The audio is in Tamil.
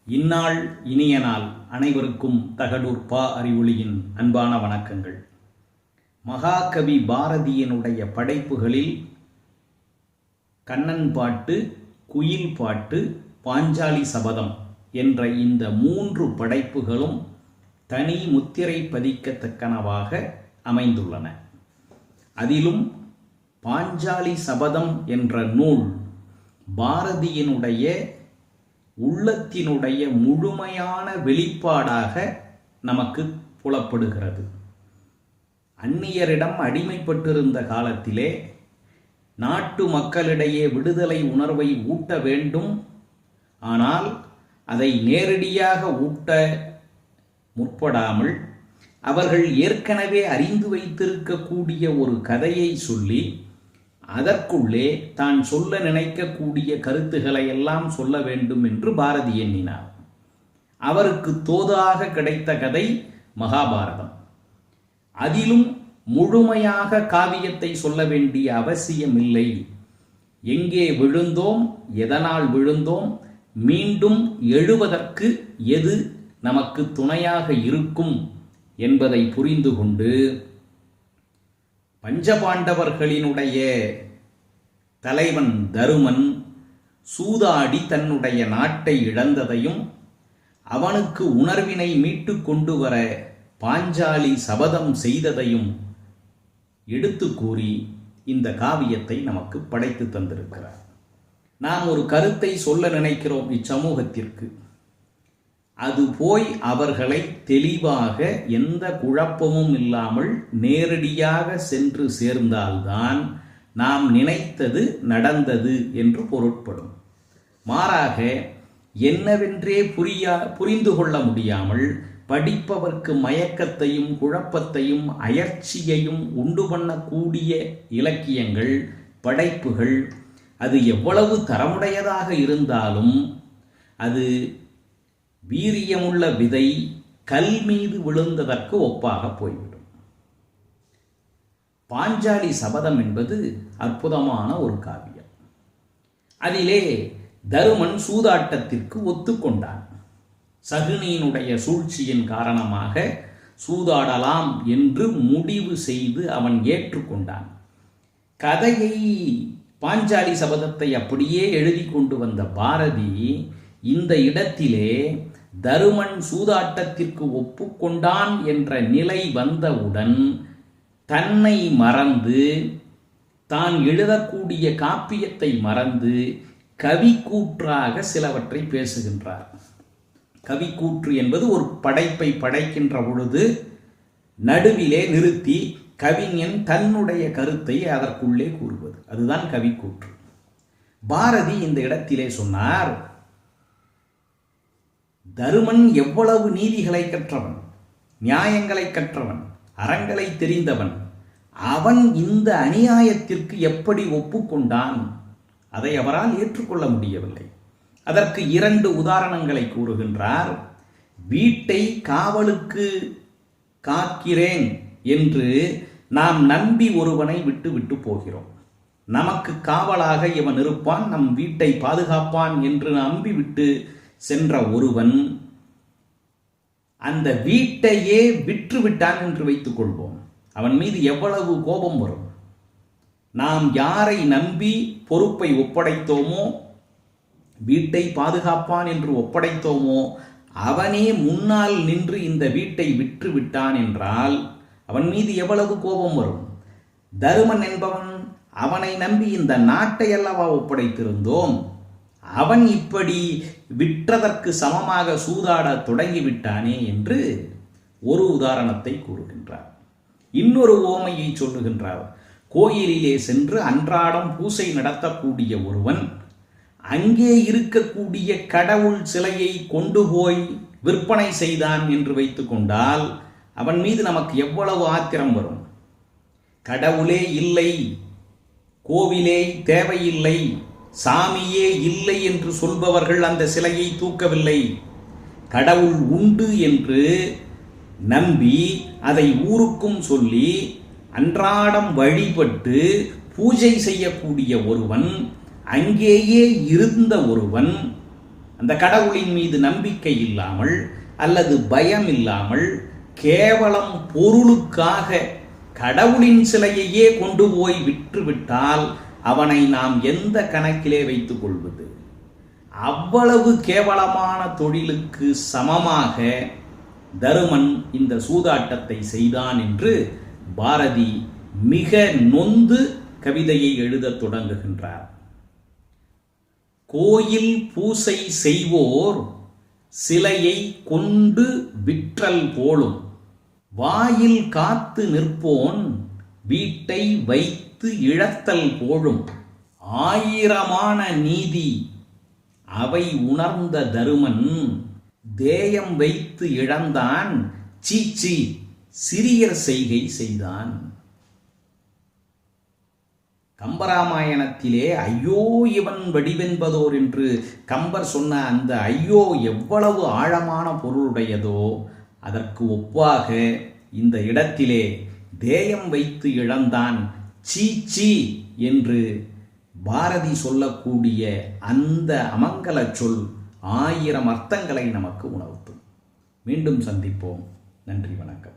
இந்நாள் இனிய நாள். அனைவருக்கும் தகடூர் பா அறிவொளியின் அன்பான வணக்கங்கள். மகாகவி பாரதியினுடைய படைப்புகளில் கண்ணன் பாட்டு, குயில் பாட்டு, பாஞ்சாலி சபதம் என்ற இந்த 3 படைப்புகளும் தனி முத்திரை பதிக்கத்தக்கனவாக அமைந்துள்ளன. அதிலும் பாஞ்சாலி சபதம் என்ற நூல் பாரதியினுடைய உள்ளத்தினுடைய முழுமையான வெளிப்பாடாக நமக்கு புலப்படுகிறது. அந்நியரிடம் அடிமைப்பட்டிருந்த காலத்திலே நாட்டு மக்களிடையே விடுதலை உணர்வை ஊட்ட வேண்டும். ஆனால் அதை நேரடியாக ஊட்ட முற்படாமல் அவர்கள் ஏற்கனவே அறிந்து வைத்திருக்கக்கூடிய ஒரு கதையை சொல்லி அதற்குள்ளே தான் சொல்ல நினைக்கக்கூடிய கருத்துக்களை எல்லாம் சொல்ல வேண்டும் என்று பாரதி எண்ணினார். அவருக்கு தோதாக கிடைத்த கதை மகாபாரதம். அதிலும் முழுமையாக காவியத்தை சொல்ல வேண்டிய அவசியமில்லை. எங்கே விழுந்தோம், எதனால் விழுந்தோம், மீண்டும் எழுவதற்கு எது நமக்கு துணையாக இருக்கும் என்பதை புரிந்து கொண்டு பஞ்சபாண்டவர்களினுடைய தலைவன் தருமன் சூதாடி தன்னுடைய நாட்டை இழந்ததையும் அவனுக்கு உணர்வினை மீட்டு கொண்டு வர பாஞ்சாலி சபதம் செய்ததையும் எடுத்து கூறி இந்த காவியத்தை நமக்கு படைத்து தந்திருக்கிறார். நாம் ஒரு கருத்தை சொல்ல நினைக்கிறோம் இச்சமூகத்திற்கு. அது போய் அவர்களை தெளிவாக எந்த குழப்பமும் இல்லாமல் நேரடியாக சென்று சேர்ந்தால்தான் நாம் நினைத்தது நடந்தது என்று பொருட்படும். மாறாக என்னவென்றே புரிந்து கொள்ள முடியாமல் படிப்பவர்க்கு மயக்கத்தையும் குழப்பத்தையும் அயற்சியையும் உண்டு பண்ணக்கூடிய இலக்கியங்கள், படைப்புகள் அது எவ்வளவு தரமுடையதாக இருந்தாலும் அது வீரியமுள்ள விதை கல் மீது விழுந்ததற்கு ஒப்பாக போய்விடும். பாஞ்சாலி சபதம் என்பது அற்புதமான ஒரு காவியம். அதிலே தருமன் சூதாட்டத்திற்கு ஒத்துக்கொண்டான். சகுனியினுடைய சூழ்ச்சியின் காரணமாக சூதாடலாம் என்று முடிவு செய்து அவன் ஏற்றுக்கொண்டான். கதையை பாஞ்சாலி சபதத்தை அப்படியே எழுதி கொண்டு வந்த பாரதி இந்த இடத்திலே தருமன் சூதாட்டத்திற்கு ஒப்புக்கொண்டான் என்ற நிலை வந்தவுடன் தன்னை மறந்து, தான் எழுதக்கூடிய காப்பியத்தை மறந்து கவிக்கூற்றாக சிலவற்றை பேசுகின்றார். கவிக்கூற்று என்பது ஒரு படைப்பை படைக்கின்ற பொழுது நடுவிலே நிறுத்தி கவிஞன் தன்னுடைய கருத்தை அதற்குள்ளே கூறுவது, அதுதான் கவிக்கூற்று. பாரதி இந்த இடத்திலே சொன்னார், தருமன் எவ்வளவு நீதிகளை கற்றவன், நியாயங்களை கற்றவன், அறங்களை தெரிந்தவன், அவன் இந்த அநியாயத்திற்கு எப்படி ஒப்புக்கொண்டான்? அதை அவரால் ஏற்றுக்கொள்ள முடியவில்லை. அதற்கு 2 உதாரணங்களை கூறுகின்றார். வீட்டை காவலுக்கு காக்கிறேன் என்று நாம் நம்பி ஒருவனை விட்டு போகிறோம். நமக்கு காவலாக இவன் இருப்பான், நம் வீட்டை பாதுகாப்பான் என்று நம்பிவிட்டு சென்ற ஒருவன் அந்த வீட்டையே விற்று விட்டான் என்று வைத்துக் கொள்வோம். அவன் மீது எவ்வளவு கோபம் வரும்? நாம் யாரை நம்பி பொறுப்பை ஒப்படைத்தோமோ, வீட்டை பாதுகாப்பான் என்று ஒப்படைத்தோமோ, அவனே முன்னால் நின்று இந்த வீட்டை விற்று விட்டான் என்றால் அவன் மீது எவ்வளவு கோபம் வரும்? தருமன் என்பவன் அவனை நம்பி இந்த நாட்டை அல்லவா ஒப்படைத்திருந்தோம். அவன் இப்படி விற்றதற்கு சமமாக சூதாட தொடங்கிவிட்டானே என்று ஒரு உதாரணத்தை கூறுகின்றார். இன்னொரு உவமையை சொல்லுகின்றார். கோயிலிலே சென்று அன்றாடம் பூசை நடத்தக்கூடிய ஒருவன் அங்கே இருக்கக்கூடிய கடவுள் சிலையை கொண்டு போய் விற்பனை செய்தான் என்று வைத்துக் கொண்டால் அவன் மீது நமக்கு எவ்வளவு ஆத்திரம் வரும்? கடவுளே இல்லை, கோவிலே தேவையில்லை, சாமியே இல்லை என்று சொல்பவர்கள் அந்த சிலையை தூக்கவில்லை. கடவுள் உண்டு என்று நம்பி அதை ஊருக்கும் சொல்லி அன்றாடம் வழிபட்டு பூஜை செய்யக்கூடிய ஒருவன், அங்கேயே இருந்த ஒருவன் அந்த கடவுளின் மீது நம்பிக்கை இல்லாமல் அல்லது பயம் இல்லாமல் கேவலம் பொருளுக்காக கடவுளின் சிலையையே கொண்டு போய் விற்றுவிட்டால் அவனை நாம் எந்த கணக்கிலே வைத்துக் கொள்வது? அவ்வளவு கேவலமான தொழிலுக்கு சமமாக தருமன் இந்த சூதாட்டத்தை செய்தான் என்று பாரதி மிக நொந்து கவிதையை எழுதத் தொடங்குகின்றார். கோயில் பூசை செய்வோர் சிலையை கொண்டு விற்றல் போலும், வாயில் காத்து நிற்போன் வீட்டை வைத்து இழத்தல் போலும். ஆயிரமான நீதி அவை உணர்ந்த தருமன் தேயம் வைத்து இழந்தான், சீச்சி சிறியர் செய்கை செய்தான். கம்பராமாயணத்திலே ஐயோ இவன் வடிவென்பதோர் என்று கம்பர் சொன்ன அந்த ஐயோ எவ்வளவு ஆழமான பொருளுடையதோ அதற்கு ஒப்பாக இந்த இடத்திலே தேயம் வைத்து இழந்தான், சீச்சி என்று பாரதி சொல்லக்கூடிய அந்த அமங்கல சொல் 1000 அர்த்தங்களை நமக்கு உணர்த்தும். மீண்டும் சந்திப்போம். நன்றி, வணக்கம்.